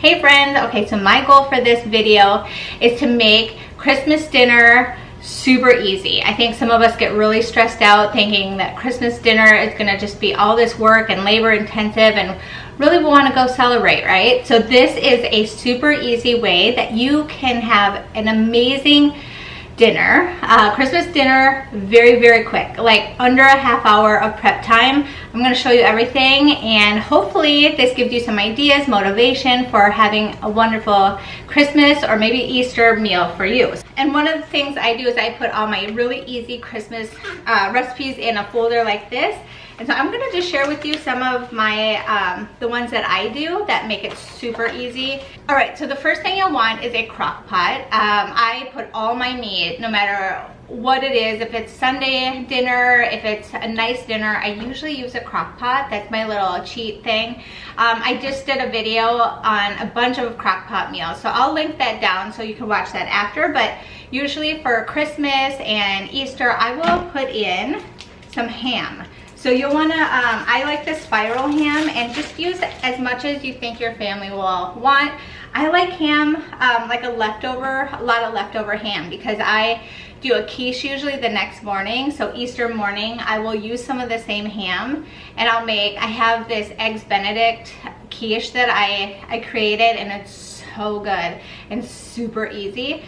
Hey friends, okay, so my goal for this video is to make Christmas dinner super easy. I think some of us get really stressed out thinking that Christmas dinner is gonna just be all this work and labor intensive and really we wanna go celebrate, right? So this is a super easy way that you can have an amazing dinner, Christmas dinner, very quick, like under a half hour of prep time. I'm going to show you everything and hopefully this gives you some ideas, motivation for having a wonderful Christmas or maybe Easter meal for you. And one of the things I do is I put all my really easy Christmas recipes in a folder like this. And so I'm gonna just share with you some of my, the ones that I do that make it super easy. All right, so the first thing you'll want is a crock pot. I put all my meat, no matter what it is, if it's Sunday dinner, if it's a nice dinner, I usually use a crock pot. That's my little cheat thing. I just did a video on a bunch of crock pot meals, so I'll link that down so you can watch that after. But usually for Christmas and Easter, I will put in some ham. So you'll wanna, I like the spiral ham, and just use as much as you think your family will want. I like ham, like a lot of leftover ham, because I do a quiche usually the next morning. So Easter morning, I will use some of the same ham, and I have this Eggs Benedict quiche that I created, and it's so good and super easy.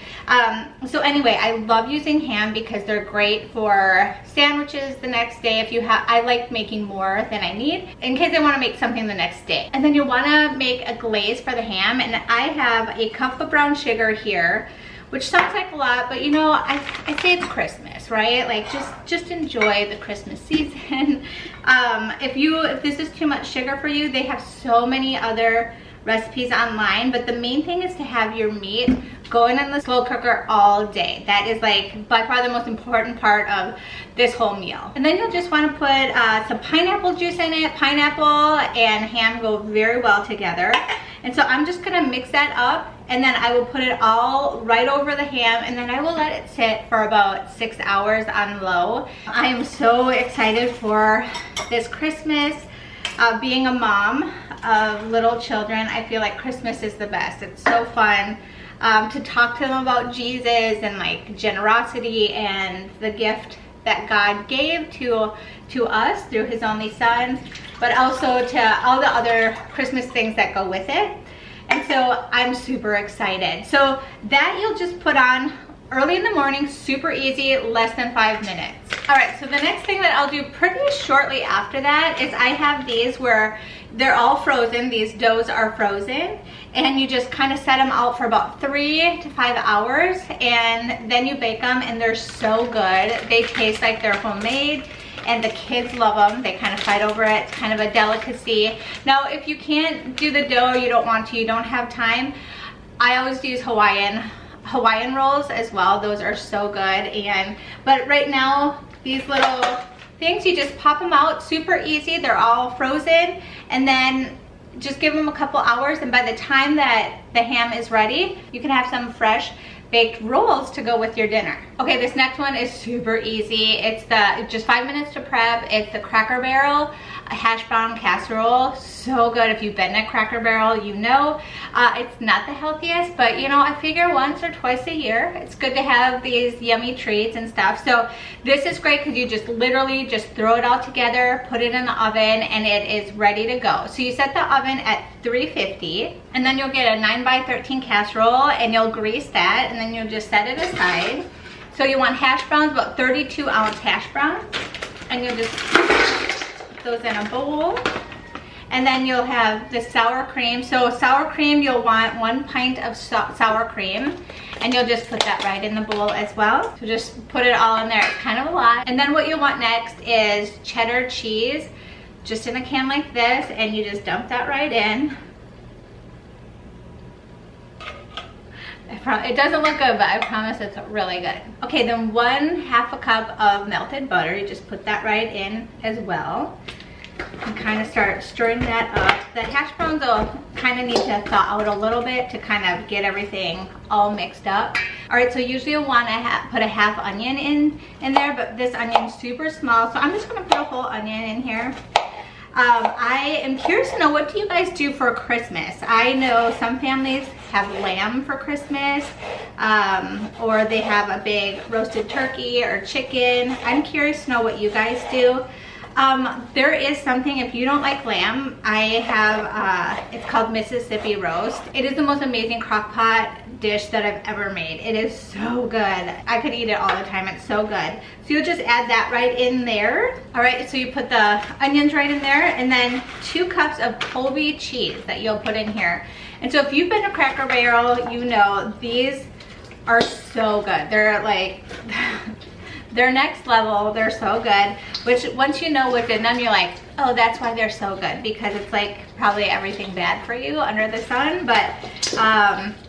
So anyway, I love using ham because they're great for sandwiches the next day. If you have, I like making more than I need in case I want to make something the next day. And then you want to make a glaze for the ham, and I have a cup of brown sugar here, which sounds like a lot, but you know, I say it's Christmas, right? Like just enjoy the Christmas season. If this is too much sugar for you, they have so many other recipes online, but the main thing is to have your meat going in the slow cooker all day. That is like by far the most important part of this whole meal. And then you'll just want to put some pineapple juice in it. Pineapple and ham go very well together. And so I'm just gonna mix that up, and then I will put it all right over the ham, and then I will let it sit for about 6 hours on low. I am so excited for this Christmas. Being a mom of little children, I feel like Christmas is the best. It's so fun to talk to them about Jesus and like generosity and the gift that God gave to us through his only son, but also to all the other Christmas things that go with it. And so I'm super excited. So that you'll just put on early in the morning, super easy, less than 5 minutes. All right, so the next thing that I'll do pretty shortly after that is I have these where they're all frozen. These doughs are frozen, and you just kind of set them out for about 3 to 5 hours, and then you bake them, and they're so good. They taste like they're homemade, and the kids love them. They kind of fight over it. It's kind of a delicacy. Now, if you can't do the dough, you don't want to, you don't have time, I always use Hawaiian rolls as well. Those are so good. But right now, these little things, you just pop them out, super easy. They're all frozen, and then just give them a couple hours, and by the time that the ham is ready, you can have some fresh baked rolls to go with your dinner. Okay, this next one is super easy. It's just 5 minutes to prep. It's the Cracker Barrel hash brown casserole. So good. If you've been to Cracker Barrel, you know it's not the healthiest, but you know, I figure once or twice a year it's good to have these yummy treats and stuff. So this is great because you just literally just throw it all together, put it in the oven, and it is ready to go. So you set the oven at 350, and then you'll get a 9x13 casserole, and you'll grease that, and then you'll just set it aside. So you want hash browns, about 32-ounce hash browns, and you'll just put those in a bowl. And then you'll have the sour cream. So sour cream, you'll want 1 pint of sour cream, and you'll just put that right in the bowl as well. So just put it all in there. It's kind of a lot. And then what you'll want next is cheddar cheese, just in a can like this, and you just dump that right in. It doesn't look good, but I promise it's really good. Okay, then 1/2 cup of melted butter. You just put that right in as well. And kind of start stirring that up. The hash browns will kind of need to thaw out a little bit to kind of get everything all mixed up. All right, so usually you'll want to put a half onion in there, but this onion's super small, so I'm just going to put a whole onion in here. I am curious to know, what do you guys do for Christmas? I know some families have lamb for Christmas, or they have a big roasted turkey or chicken. I'm curious to know what you guys do. There is something, if you don't like lamb, I have, it's called Mississippi roast. It is the most amazing crock pot dish that I've ever made. It is so good. I could eat it all the time. It's so good. So you'll just add that right in there. All right, so you put the onions right in there, and then 2 cups of Colby cheese that you'll put in here. And so if you've been to Cracker Barrel, you know these are so good. They're like, they're next level. They're so good. Which once you know what's in them, you're like, oh, that's why they're so good, because it's like probably everything bad for you under the sun. But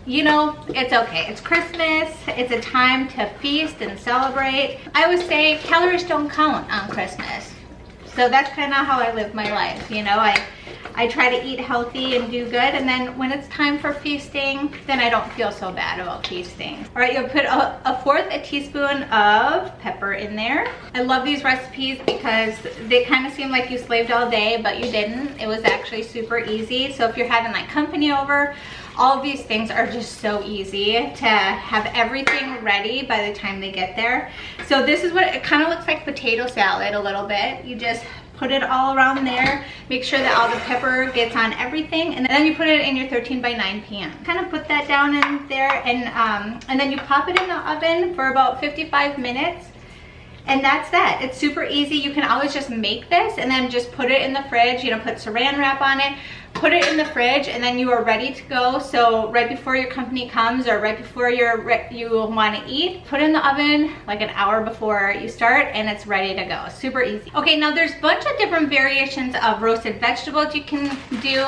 you know, it's okay. It's Christmas. It's a time to feast and celebrate. I always say calories don't count on Christmas. So that's kind of how I live my life. You know, I try to eat healthy and do good, and then when it's time for feasting, then I don't feel so bad about feasting. All right, you'll put a 1/4 teaspoon of pepper in there. I love these recipes because they kind of seem like you slaved all day, but you didn't. It was actually super easy. So if you're having like company over, all of these things are just so easy to have everything ready by the time they get there. So this is what it kind of looks like, potato salad a little bit. You just put it all around there. Make sure that all the pepper gets on everything, and then you put it in your 13x9 pan. Kind of put that down in there, and then you pop it in the oven for about 55 minutes. And that's that. It's super easy. You can always just make this and then just put it in the fridge, you know, put saran wrap on it, put it in the fridge, and then you are ready to go. So right before your company comes, or right before you want to eat, put it in the oven like an hour before you start, and it's ready to go. Super easy. Okay, now there's a bunch of different variations of roasted vegetables you can do.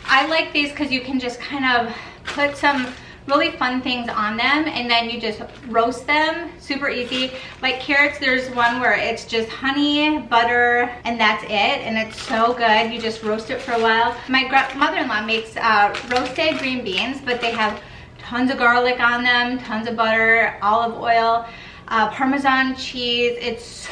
I like these because you can just kind of put some really fun things on them, and then you just roast them. Super easy. Like carrots, there's one where it's just honey, butter, and that's it, and it's so good. You just roast it for a while. My mother-in-law makes roasted green beans, but they have tons of garlic on them, tons of butter, olive oil, Parmesan cheese.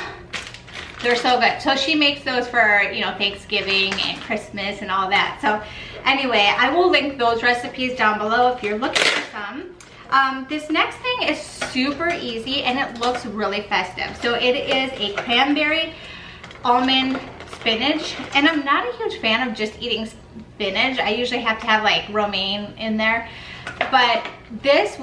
They're so good. So she makes those for, you know, Thanksgiving and Christmas and all that. So anyway, I will link those recipes down below if you're looking for some. This next thing is super easy, and it looks really festive. So it is a cranberry almond spinach, and I'm not a huge fan of just eating spinach. I usually have to have like romaine in there. But this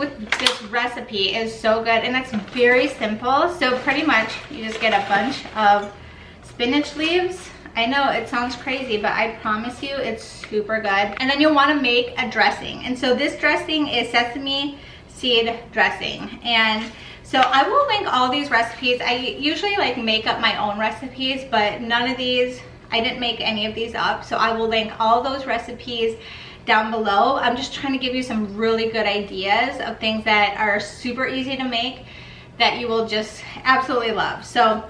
recipe is so good, and it's very simple. So pretty much you just get a bunch of spinach leaves. I know it sounds crazy, but I promise you it's super good. And then you'll want to make a dressing. And so this dressing is sesame seed dressing. And so I will link all these recipes. I usually like make up my own recipes, but none of these, I didn't make any of these up. So I will link all those recipes down below. I'm just trying to give you some really good ideas of things that are super easy to make that you will just absolutely love. So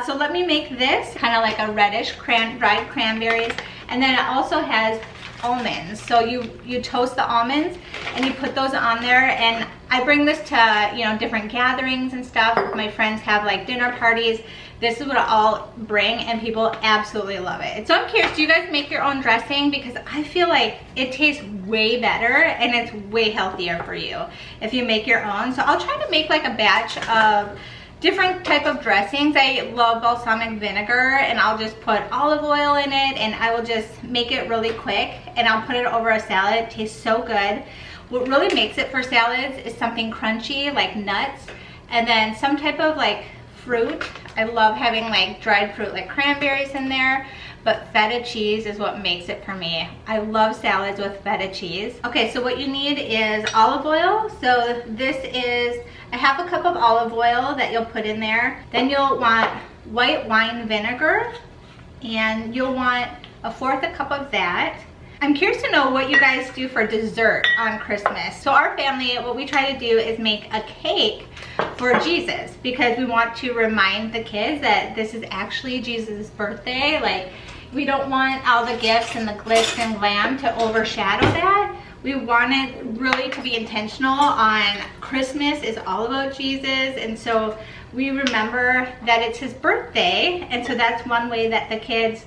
so let me make this kind of like a reddish dried cranberries, and then it also has almonds. So you toast the almonds and you put those on there, and I bring this to, you know, different gatherings and stuff. My friends have like dinner parties. This is what I'll bring, and people absolutely love it. So I'm curious, do you guys make your own dressing? Because I feel like it tastes way better, and it's way healthier for you if you make your own. So I'll try to make like a batch of different type of dressings. I love balsamic vinegar, and I'll just put olive oil in it, and I will just make it really quick, and I'll put it over a salad. It tastes so good. What really makes it for salads is something crunchy like nuts, and then some type of like fruit. I love having like dried fruit like cranberries in there, but feta cheese is what makes it for me. I love salads with feta cheese. Okay, so what you need is olive oil. So this is a 1/2 cup of olive oil that you'll put in there. Then you'll want white wine vinegar, and you'll want 1/4 cup of that. I'm curious to know what you guys do for dessert on Christmas. So our family, what we try to do is make a cake for Jesus, because we want to remind the kids that this is actually Jesus' birthday. Like, we don't want all the gifts and the glitz and glam to overshadow that. We want it really to be intentional on Christmas is all about Jesus, and so we remember that it's his birthday, and so that's one way that the kids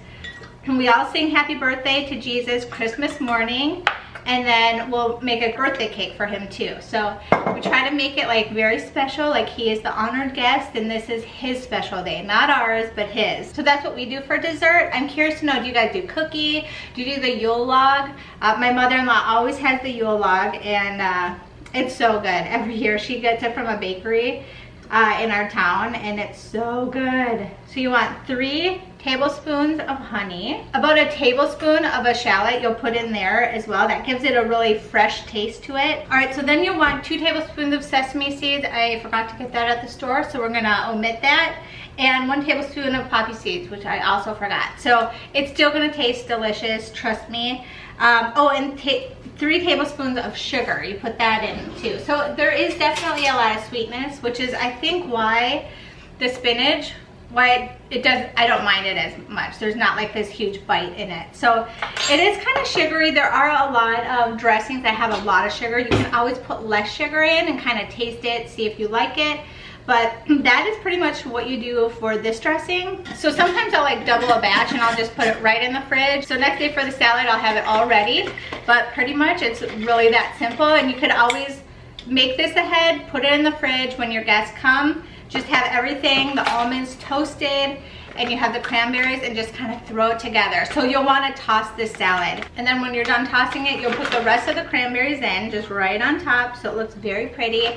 And we all sing happy birthday to Jesus Christmas morning. And then we'll make a birthday cake for him too. So we try to make it like very special, like he is the honored guest and this is his special day, not ours, but his. So that's what we do for dessert. I'm curious to know, do you guys do cookie? Do you do the Yule log? My mother-in-law always has the Yule log, and it's so good. Every year she gets it from a bakery in our town, and it's so good. So you want 3 tablespoons of honey, about a tablespoon of a shallot you'll put in there as well. That gives it a really fresh taste to it. All right, so then you want 2 tablespoons of sesame seeds. I forgot to get that at the store, so we're gonna omit that. And 1 tablespoon of poppy seeds, which I also forgot. So it's still gonna taste delicious, trust me. Oh, and 3 tablespoons of sugar, you put that in too. So there is definitely a lot of sweetness, which is I think why the spinach, why it does, I don't mind it as much. There's not like this huge bite in it. So it is kind of sugary. There are a lot of dressings that have a lot of sugar. You can always put less sugar in and kind of taste it, see if you like it. But that is pretty much what you do for this dressing. So sometimes I'll like double a batch and I'll just put it right in the fridge. So next day for the salad, I'll have it all ready. But pretty much it's really that simple. And you could always make this ahead, put it in the fridge when your guests come. Just have everything, the almonds toasted, and you have the cranberries, and just kind of throw it together. So you'll want to toss this salad. And then when you're done tossing it, you'll put the rest of the cranberries in, just right on top, so it looks very pretty.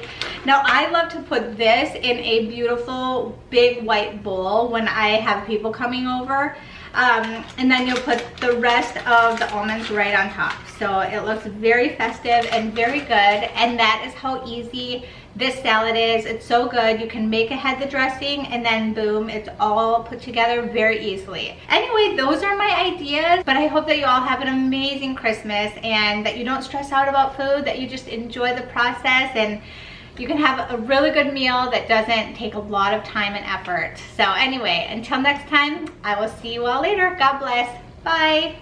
Now I love to put this in a beautiful big white bowl when I have people coming over. And then you'll put the rest of the almonds right on top. So it looks very festive and very good, and that is how easy this salad is. It's so good. You can make ahead the dressing and then boom, it's all put together very easily. Anyway, those are my ideas, but I hope that you all have an amazing Christmas and that you don't stress out about food, that you just enjoy the process and you can have a really good meal that doesn't take a lot of time and effort. So anyway, until next time, I will see you all later. God bless. Bye.